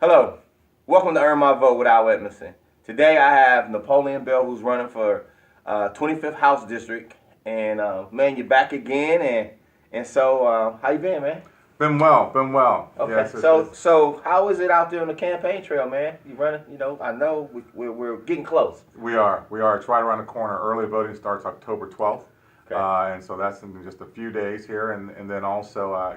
Hello, welcome to Earn My Vote with Al Edmondson. Today I have Napleon Bell, who's running for 25th House District, and man, you're back again, and so how you been, man? Been well, been well. Okay, Yes, so how is it out there on the campaign trail, man? You running? I know we're getting close. we are. It's right around the corner. Early voting starts October 12th, Okay, and so that's in just a few days here, and then also,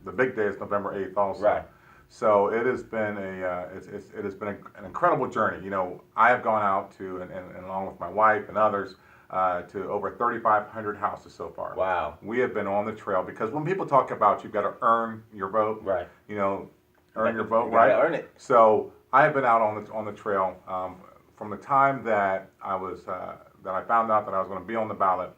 the big day is November 8th also. right, So it has been it has been an incredible journey. I have gone out to and along with my wife and others to over 3,500 houses so far. wow, We have been on the trail because when people talk about you've got to earn your vote, right. you know, earn your vote, You gotta right? earn it. So I have been out on the trail from the time that that I found out that I was going to be on the ballot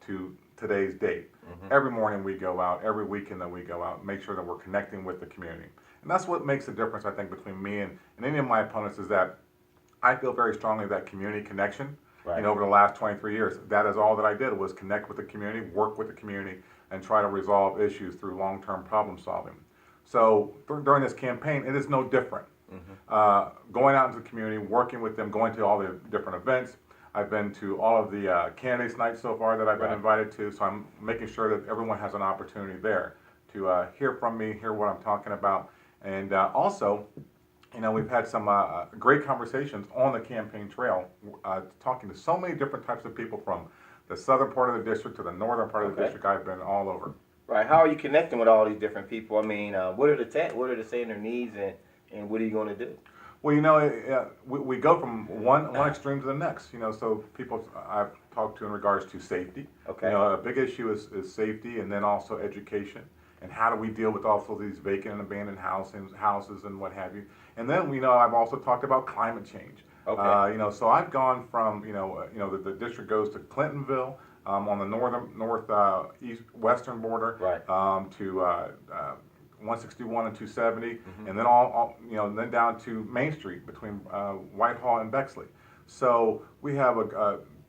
to today's date. Every morning we go out, every weekend that we go out, make sure that we're connecting with the community. And that's what makes the difference, I think, between me and any of my opponents is that I feel very strongly that community connection. Right. Over the last 23 years, that is all that I did was connect with the community, work with the community, and try to resolve issues through long-term problem solving. So during this campaign, it is no different. Going out into the community, working with them, going to all the different events. I've been to all of the candidates nights so far that I've been Right. invited to, so I'm making sure that everyone has an opportunity there to hear from me, hear what I'm talking about, and also, we've had some great conversations on the campaign trail, talking to so many different types of people from the southern part of the district to the northern part of the Okay. district. I've been all over. Right. How are you connecting with all these different people? I mean, what are they saying their needs, and what are you going to do? Well, we go from one extreme to the next. So people I've talked to in regards to safety. Okay. A big issue is safety, and then also education, and how do we deal with also these vacant and abandoned houses and what have you. And then I've also talked about climate change. Okay. So I've gone from the district goes to Clintonville on the east western border, Right. to 161 and 270, Mhm. and then then down to Main Street between Whitehall and Bexley. So we have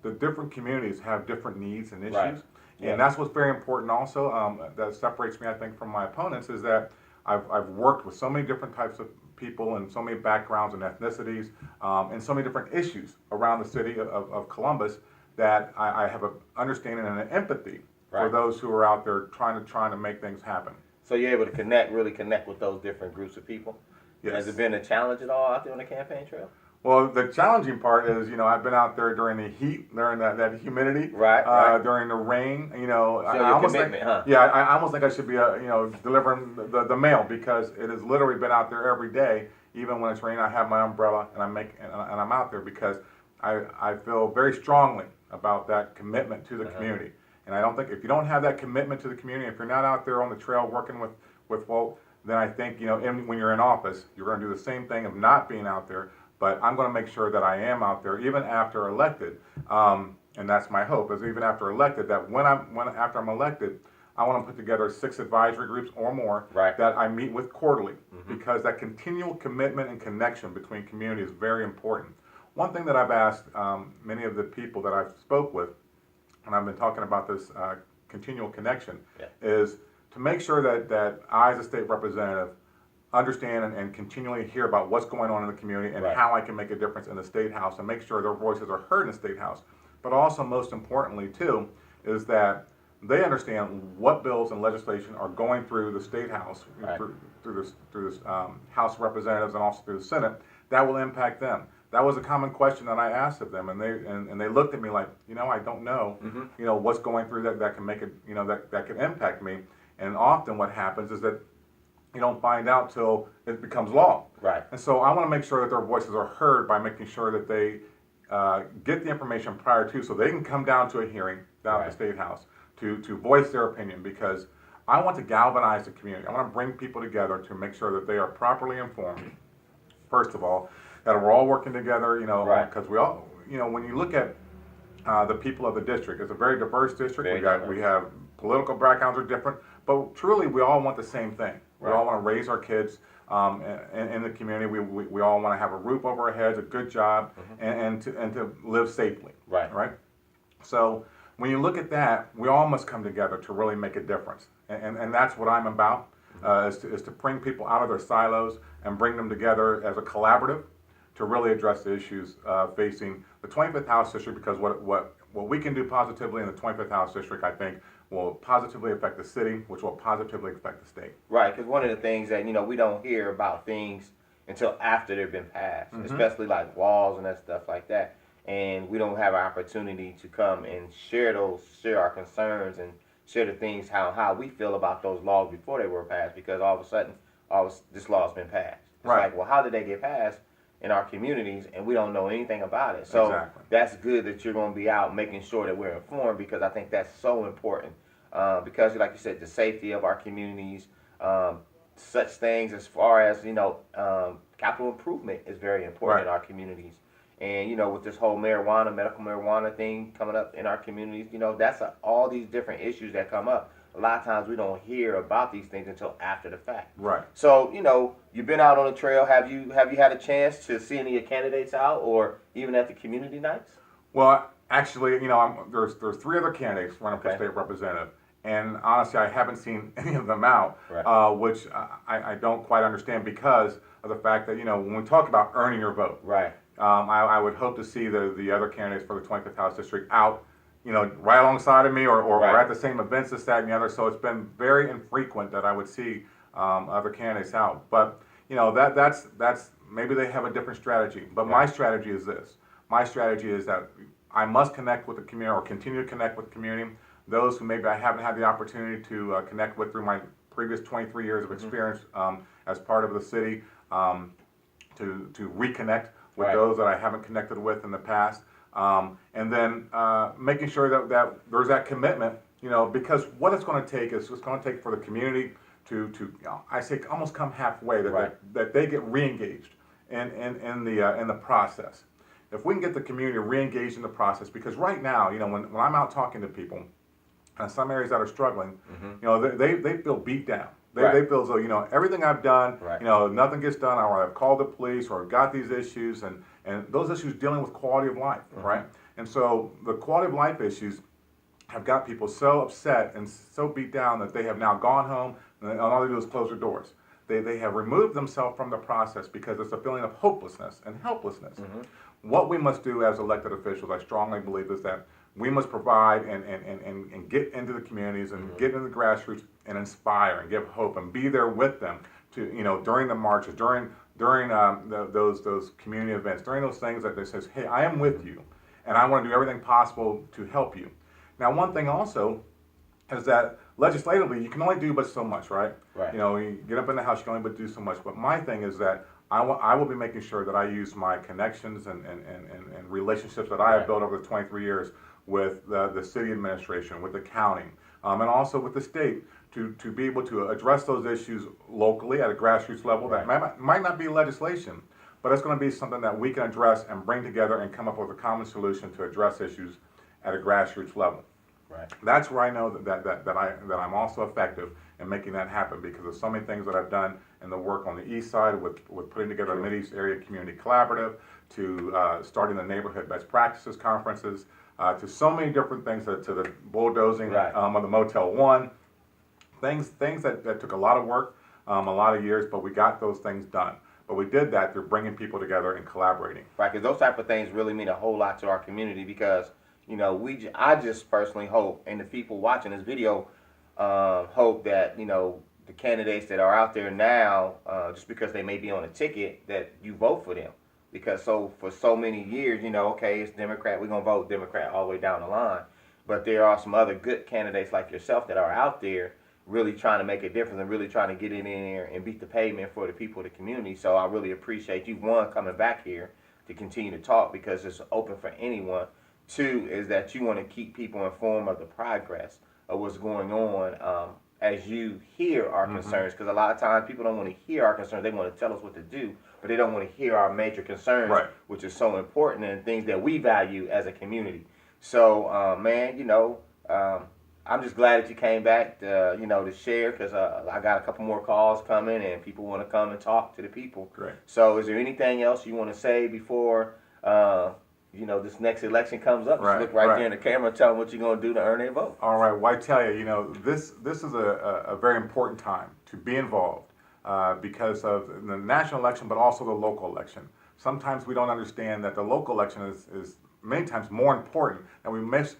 the different communities have different needs and issues, Right. Yeah. and that's what's very important. Also, that separates me, I think, from my opponents is that I've worked with so many different types of people and so many backgrounds and ethnicities, and so many different issues around the city of Columbus that I have an understanding and an empathy for Right. those who are out there trying to make things happen. So you're able to really connect with those different groups of people. Yes. Has it been a challenge at all out there on the campaign trail? Well, the challenging part is, I've been out there during the heat, during that humidity, Right. during the rain. Show your commitment, huh? Yeah, I almost think I should be, delivering the mail because it has literally been out there every day. Even when it's raining, I have my umbrella and I'm out there because I feel very strongly about that commitment to the community. And I don't think if you don't have that commitment to the community, if you're not out there on the trail working with folk, then I think, when you're in office, you're going to do the same thing of not being out there. But I'm going to make sure that I am out there even after elected, and that's my hope is even after elected that after I'm elected, I want to put together 6 advisory groups or more Right. that I meet with quarterly because that continual commitment and connection between community is very important. One thing that I've asked many of the people that I've spoke with, and I've been talking about this continual connection, Yeah. is to make sure that I, as a state representative, understand and continually hear about what's going on in the community and Right. how I can make a difference in the State House and make sure their voices are heard in the State House. But also, most importantly, too, is that they understand what bills and legislation are going through the State House, Right. through this House of Representatives and also through the Senate, that will impact them. That was a common question that I asked of them, and they looked at me like, I don't know, what's going through that can make it, that can impact me. And often what happens is that you don't find out till it becomes law. Right. And so I want to make sure that their voices are heard by making sure that they get the information prior to, so they can come down to a hearing down at the State House to voice their opinion because I want to galvanize the community. I want to bring people together to make sure that they are properly informed, first of all, that we're all working together, Right. because we all, when you look at the people of the district, it's a very diverse district. Very We diverse. have political backgrounds are different, but truly we all want the same thing. We Right. all want to raise our kids in the community. We all want to have a roof over our heads, a good job, and to live safely. Right. Right. So when you look at that, we all must come together to really make a difference, and that's what I'm about. is to bring people out of their silos and bring them together as a collaborative to really address the issues facing the 25th House District, because what we can do positively in the 25th House District, I think, will positively affect the city, which will positively affect the state. Right, because one of the things that, we don't hear about things until after they've been passed, especially like walls and that stuff like that. And we don't have an opportunity to come and share our concerns and share the things, how we feel about those laws before they were passed, because all of a sudden, this law's been passed. It's Right. like, well, how did they get passed in our communities, and we don't know anything about it? So Exactly. that's good that you're going to be out making sure that we're informed, because I think that's so important. Because, like you said, the safety of our communities, such things as far as, capital improvement is very important in our communities. And, with this whole medical marijuana thing coming up in our communities, that's all these different issues that come up. A lot of times we don't hear about these things until after the fact. Right. So, you've been out on the trail. Have you had a chance to see any of your candidates out, or even at the community nights? Well, actually, there's 3 other candidates running for Okay. state representative, and honestly, I haven't seen any of them out, Right. which I don't quite understand, because of the fact that when we talk about earning your vote, Right. I would hope to see the other candidates for the 25th House District out, right alongside of me, or Right. at the same events, this, that, and the other. So it's been very infrequent that I would see other candidates out. But that's maybe they have a different strategy. But my strategy is this. My strategy is that I must connect with the community, or continue to connect with the community. Those who maybe I haven't had the opportunity to connect with through my previous 23 years of experience as part of the city, to reconnect with Right. those that I haven't connected with in the past, and then making sure that there's that commitment, because what it's going to take is it's going to take for the community to I say almost come halfway, that they get reengaged in the process. If we can get the community reengaged in the process, because right now, when I'm out talking to people in some areas that are struggling, they feel beat down. They feel as though, everything I've done, Right. Nothing gets done, or I've called the police, or I've got these issues, and those issues dealing with quality of life, right? And so the quality of life issues have got people so upset and so beat down that they have now gone home, and all they do is close their doors. They have removed themselves from the process because it's a feeling of hopelessness and helplessness. What we must do as elected officials, I strongly believe, is that we must provide and get into the communities and get into the grassroots and inspire and give hope and be there with them to, during the marches, during those community events, during those things that they says, hey, I am with you, and I want to do everything possible to help you. Now, one thing also is that legislatively, you can only do but so much, right? Right. You get up in the House, you can only but do so much. But my thing is that I will be making sure that I use my connections and relationships that I have built over the 23 years with the city administration, with the county, and also with the state to be able to address those issues locally at a grassroots level. Right. That might not be legislation, but it's going to be something that we can address and bring together and come up with a common solution to address issues at a grassroots level. Right. That's where I know that I'm also effective in making that happen, because of so many things that I've done in the work on the east side with putting together a Mideast Area Community Collaborative, to starting the neighborhood best practices conferences, to so many different things, to the bulldozing of the Motel 1, things that took a lot of work, a lot of years, but we got those things done. But we did that through bringing people together and collaborating. Right, because those type of things really mean a whole lot to our community, because I just personally hope, and the people watching this video hope that the candidates that are out there now, just because they may be on a ticket, that you vote for them, because for so many years, okay, it's Democrat, we're gonna vote Democrat all the way down the line, but there are some other good candidates like yourself that are out there really trying to make a difference and really trying to get in there and beat the pavement for the people of the community. So I really appreciate you, one, coming back here to continue to talk, because it's open for anyone. Two is that you want to keep people informed of the progress of what's going on as you hear our concerns, because a lot of times people don't want to hear our concerns. They want to tell us what to do, but they don't want to hear our major concerns, which is so important and things that we value as a community. So, man, I'm just glad that you came back to, to share, because I got a couple more calls coming and people want to come and talk to the people. Great. So is there anything else you want to say before this next election comes up, Right, just look right right. there in the camera and tell them what you're going to do to earn their vote. All right. Well, I tell you, this is a very important time to be involved because of the national election, but also the local election. Sometimes we don't understand that the local election is many times more important, and we must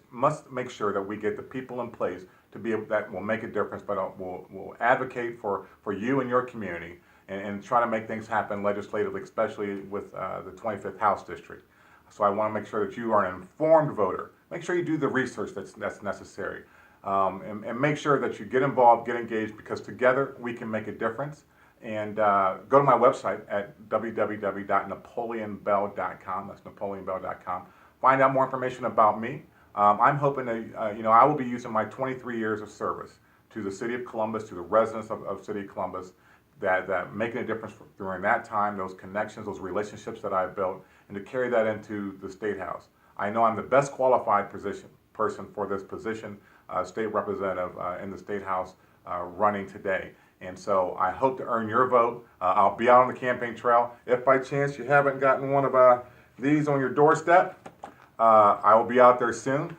make sure that we get the people in place to be able, that will make a difference, but will advocate for you and your community and try to make things happen legislatively, especially with the 25th House District. So I want to make sure that you are an informed voter. Make sure you do the research that's necessary, and make sure that you get involved, get engaged, because together we can make a difference. And go to my website at www.napoleonbell.com. That's napoleonbell.com. Find out more information about me. I'm hoping to, I will be using my 23 years of service to the city of Columbus, to the residents of city of Columbus, that making a difference during that time, those connections, those relationships that I've built, and to carry that into the State House. I know I'm the best qualified person for this position, state representative in the State House running today. And so I hope to earn your vote. I'll be out on the campaign trail. If by chance you haven't gotten one of these on your doorstep, I will be out there soon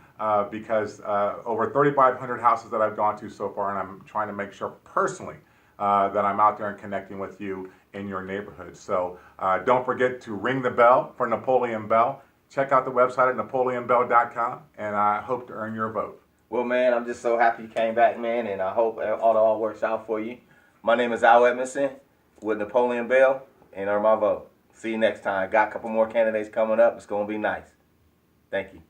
because over 3,500 houses that I've gone to so far, and I'm trying to make sure personally that I'm out there and connecting with you in your neighborhood. So don't forget to ring the bell for Napleon Bell. Check out the website at napoleonbell.com, and I hope to earn your vote. Well, man, I'm just so happy you came back, man, and I hope all works out for you. My name is Edmondson with Napleon Bell, and earn my vote. See you next time. Got a couple more candidates coming up. It's going to be nice. Thank you.